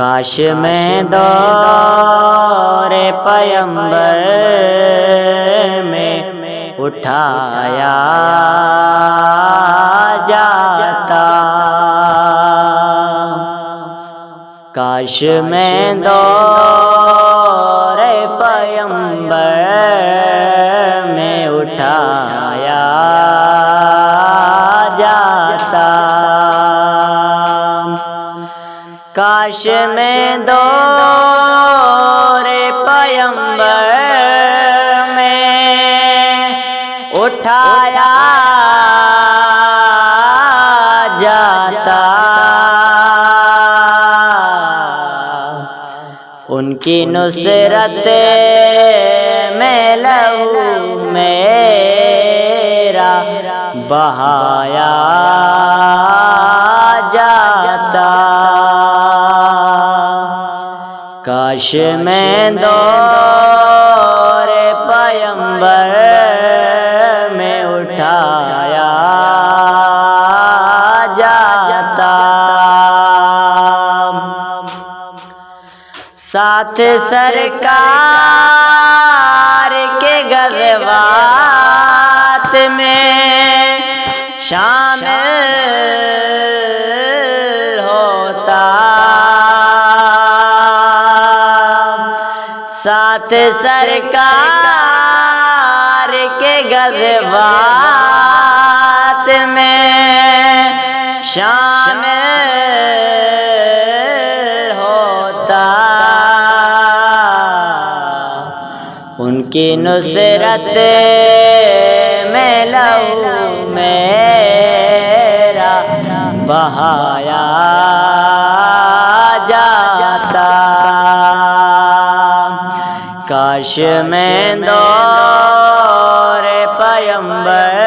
کاش میں دور پیمبر میں اٹھایا جاتا، کاش میں دور پیمبر میں اٹھایا جاتا، کاش میں دور پیمبر میں اٹھایا جاتا، ان کی نصرت میں لہو میرا بہایا جاتا، کاش میں دور پیمبر میں اٹھایا جاتا، ساتھ سرکار کے غزوات میں شامل ہوتا، ساتھ سرکار کے غزوات میں شامل ہوتا، ان کی نصرت میں لہو میرا بہایا جاتا، کاش میں دور پیمبر